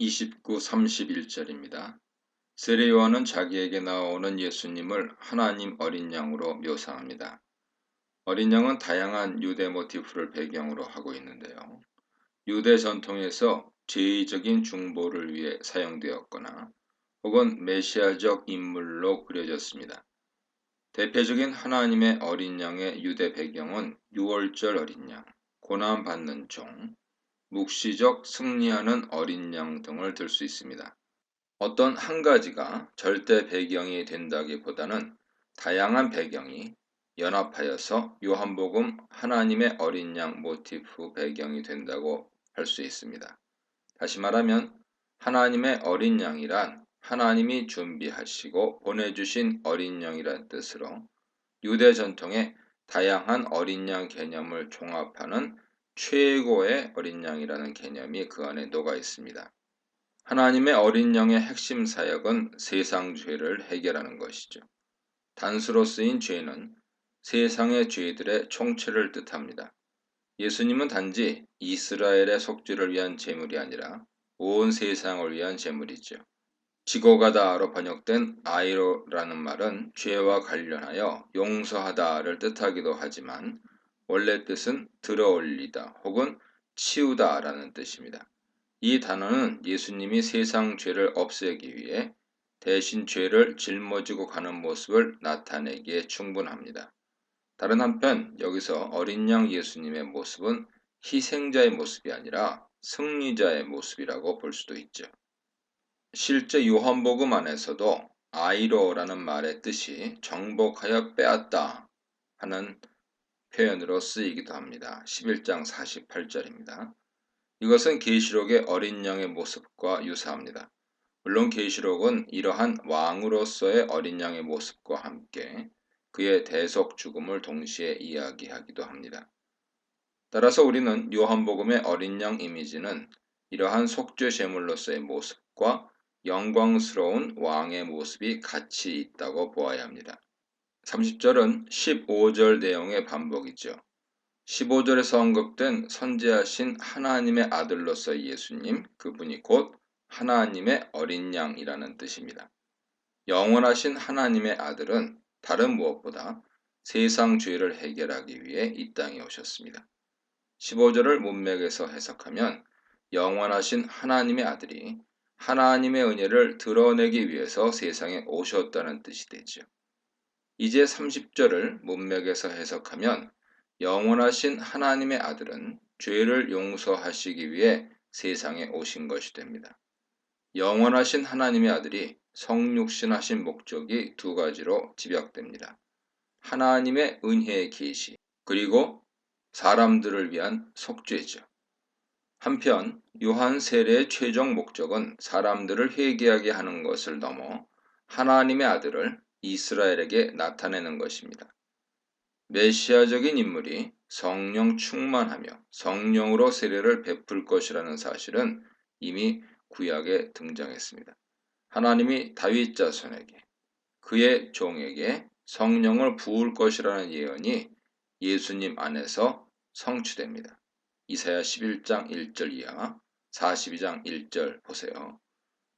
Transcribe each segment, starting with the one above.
29, 31절입니다. 세례 요한은 자기에게 나오는 예수님을 하나님 어린 양으로 묘사합니다. 어린 양은 다양한 유대 모티프를 배경으로 하고 있는데요. 유대 전통에서 제의적인 중보를 위해 사용되었거나 혹은 메시아적 인물로 그려졌습니다. 대표적인 하나님의 어린 양의 유대 배경은 유월절 어린 양, 고난받는 종, 묵시적 승리하는 어린 양 등을 들 수 있습니다. 어떤 한 가지가 절대 배경이 된다기보다는 다양한 배경이 연합하여서 요한복음 하나님의 어린 양 모티프 배경이 된다고 할 수 있습니다. 다시 말하면 하나님의 어린 양이란 하나님이 준비하시고 보내주신 어린 양이란 뜻으로 유대 전통의 다양한 어린 양 개념을 종합하는 최고의 어린 양이라는 개념이 그 안에 녹아 있습니다. 하나님의 어린 양의 핵심 사역은 세상 죄를 해결하는 것이죠. 단수로 쓰인 죄는 세상의 죄들의 총체를 뜻합니다. 예수님은 단지 이스라엘의 속죄를 위한 제물이 아니라 온 세상을 위한 제물이죠. 지고가다로 번역된 아이로라는 말은 죄와 관련하여 용서하다를 뜻하기도 하지만 원래 뜻은 들어올리다 혹은 치우다라는 뜻입니다. 이 단어는 예수님이 세상 죄를 없애기 위해 대신 죄를 짊어지고 가는 모습을 나타내기에 충분합니다. 다른 한편 여기서 어린 양 예수님의 모습은 희생자의 모습이 아니라 승리자의 모습이라고 볼 수도 있죠. 실제 요한복음 안에서도 아이로라는 말의 뜻이 정복하여 빼앗다 하는 표현으로 쓰이기도 합니다. 11장 48절입니다. 이것은 계시록의 어린 양의 모습과 유사합니다. 물론 계시록은 이러한 왕으로서의 어린 양의 모습과 함께 그의 대속 죽음을 동시에 이야기하기도 합니다. 따라서 우리는 요한복음의 어린 양 이미지는 이러한 속죄 제물로서의 모습과 영광스러운 왕의 모습이 같이 있다고 보아야 합니다. 30절은 15절 내용의 반복이죠. 15절에서 언급된 선지하신 하나님의 아들로서의 예수님, 그분이 곧 하나님의 어린 양이라는 뜻입니다. 영원하신 하나님의 아들은 다른 무엇보다 세상 죄를 해결하기 위해 이 땅에 오셨습니다. 15절을 문맥에서 해석하면 영원하신 하나님의 아들이 하나님의 은혜를 드러내기 위해서 세상에 오셨다는 뜻이 되죠. 이제 30절을 문맥에서 해석하면 영원하신 하나님의 아들은 죄를 용서하시기 위해 세상에 오신 것이 됩니다. 영원하신 하나님의 아들이 성육신하신 목적이 두 가지로 집약됩니다. 하나님의 은혜의 계시, 그리고 사람들을 위한 속죄죠. 한편 요한 세례의 최종 목적은 사람들을 회개하게 하는 것을 넘어 하나님의 아들을 이스라엘에게 나타내는 것입니다. 메시아적인 인물이 성령 충만하며 성령으로 세례를 베풀 것이라는 사실은 이미 구약에 등장했습니다. 하나님이 다윗 자손에게 그의 종에게 성령을 부을 것이라는 예언이 예수님 안에서 성취됩니다. 이사야 11장 1절 이하 42장 1절 보세요.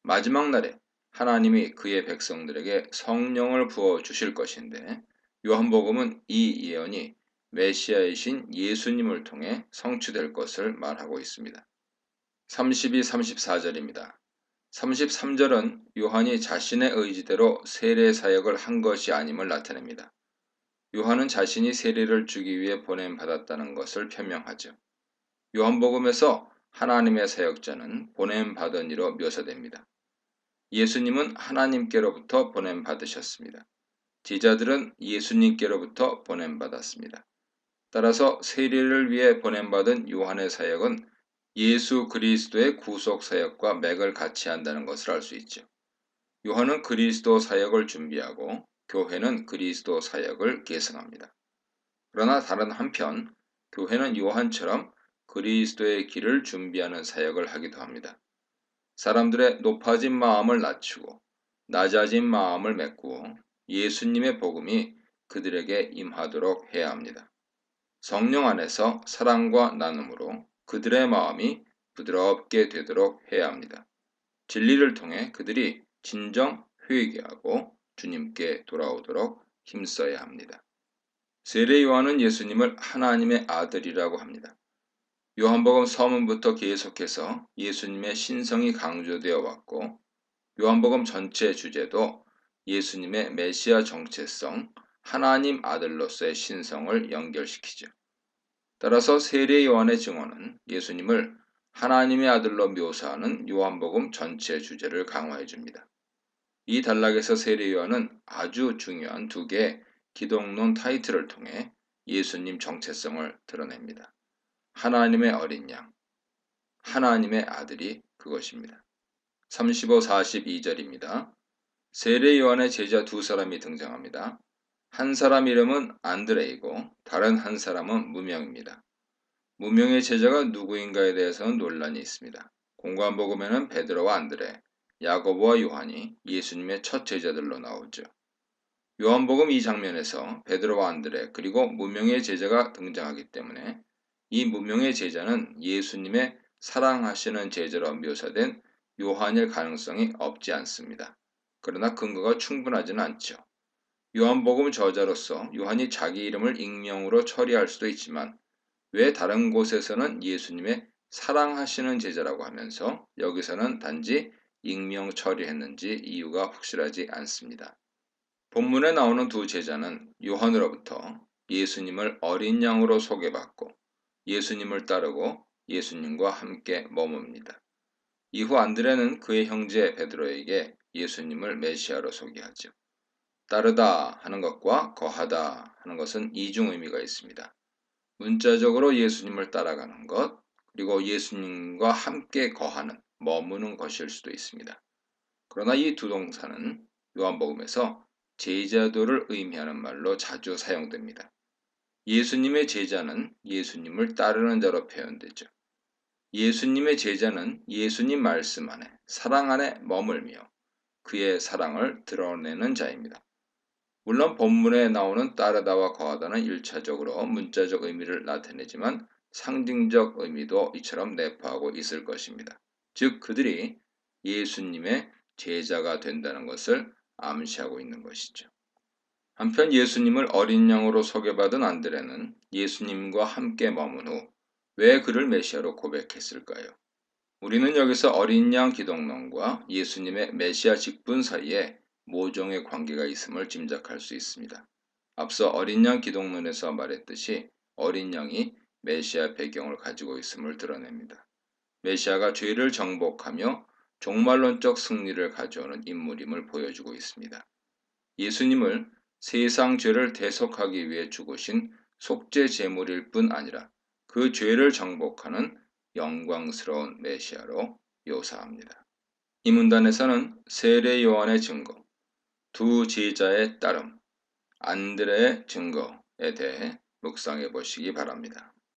마지막 날에 하나님이 그의 백성들에게 성령을 부어 주실 것인데 요한복음은 이 예언이 메시아이신 예수님을 통해 성취될 것을 말하고 있습니다. 32, 34절입니다. 33절은 요한이 자신의 의지대로 세례 사역을 한 것이 아님을 나타냅니다. 요한은 자신이 세례를 주기 위해 보냄받았다는 것을 표명하죠. 요한복음에서 하나님의 사역자는 보냄받은 이로 묘사됩니다. 예수님은 하나님께로부터 보냄받으셨습니다. 제자들은 예수님께로부터 보냄받았습니다. 따라서 세례를 위해 보냄받은 요한의 사역은 예수 그리스도의 구속 사역과 맥을 같이 한다는 것을 알 수 있죠. 요한은 그리스도 사역을 준비하고 교회는 그리스도 사역을 계승합니다. 그러나 다른 한편 교회는 요한처럼 그리스도의 길을 준비하는 사역을 하기도 합니다. 사람들의 높아진 마음을 낮추고 낮아진 마음을 메꾸어 예수님의 복음이 그들에게 임하도록 해야 합니다. 성령 안에서 사랑과 나눔으로 그들의 마음이 부드럽게 되도록 해야 합니다. 진리를 통해 그들이 진정 회개하고 주님께 돌아오도록 힘써야 합니다. 세례 요한은 예수님을 하나님의 아들이라고 합니다. 요한복음 서문부터 계속해서 예수님의 신성이 강조되어 왔고 요한복음 전체 주제도 예수님의 메시아 정체성, 하나님 아들로서의 신성을 연결시키죠. 따라서 세례 요한의 증언은 예수님을 하나님의 아들로 묘사하는 요한복음 전체 주제를 강화해 줍니다. 이 단락에서 세례 요한은 아주 중요한 두 개의 기독론 타이틀을 통해 예수님 정체성을 드러냅니다. 하나님의 어린 양, 하나님의 아들이 그것입니다. 35, 42절입니다. 세례 요한의 제자 두 사람이 등장합니다. 한 사람 이름은 안드레이고 다른 한 사람은 무명입니다. 무명의 제자가 누구인가에 대해서는 논란이 있습니다. 공관복음에는 베드로와 안드레, 야고보와 요한이 예수님의 첫 제자들로 나오죠. 요한복음 이 장면에서 베드로와 안드레 그리고 무명의 제자가 등장하기 때문에 이 무명의 제자는 예수님의 사랑하시는 제자로 묘사된 요한일 가능성이 없지 않습니다. 그러나 근거가 충분하지는 않죠. 요한복음 저자로서 요한이 자기 이름을 익명으로 처리할 수도 있지만 왜 다른 곳에서는 예수님의 사랑하시는 제자라고 하면서 여기서는 단지 익명 처리했는지 이유가 확실하지 않습니다. 본문에 나오는 두 제자는 요한으로부터 예수님을 어린 양으로 소개받고 예수님을 따르고 예수님과 함께 머뭅니다. 이후 안드레는 그의 형제 베드로에게 예수님을 메시아로 소개하죠. 따르다 하는 것과 거하다 하는 것은 이중 의미가 있습니다. 문자적으로 예수님을 따라가는 것, 그리고 예수님과 함께 거하는, 머무는 것일 수도 있습니다. 그러나 이 두 동사는 요한복음에서 제자도를 의미하는 말로 자주 사용됩니다. 예수님의 제자는 예수님을 따르는 자로 표현되죠. 예수님의 제자는 예수님 말씀 안에, 사랑 안에 머물며 그의 사랑을 드러내는 자입니다. 물론 본문에 나오는 따르다와 거하다는 1차적으로 문자적 의미를 나타내지만 상징적 의미도 이처럼 내포하고 있을 것입니다. 즉 그들이 예수님의 제자가 된다는 것을 암시하고 있는 것이죠. 한편 예수님을 어린 양으로 소개받은 안드레는 예수님과 함께 머문 후 왜 그를 메시아로 고백했을까요? 우리는 여기서 어린 양 기독론과 예수님의 메시아 직분 사이에 모종의 관계가 있음을 짐작할 수 있습니다. 앞서 어린 양 기독론에서 말했듯이 어린 양이 메시아 배경을 가지고 있음을 드러냅니다. 메시아가 죄를 정복하며 종말론적 승리를 가져오는 인물임을 보여주고 있습니다. 예수님을 세상 죄를 대속하기 위해 죽으신 속죄 제물일 뿐 아니라 그 죄를 정복하는 영광스러운 메시아로 묘사합니다. 이 문단에서는 세례 요한의 증거, 두 제자의 따름, 안드레의 증거에 대해 묵상해 보시기 바랍니다.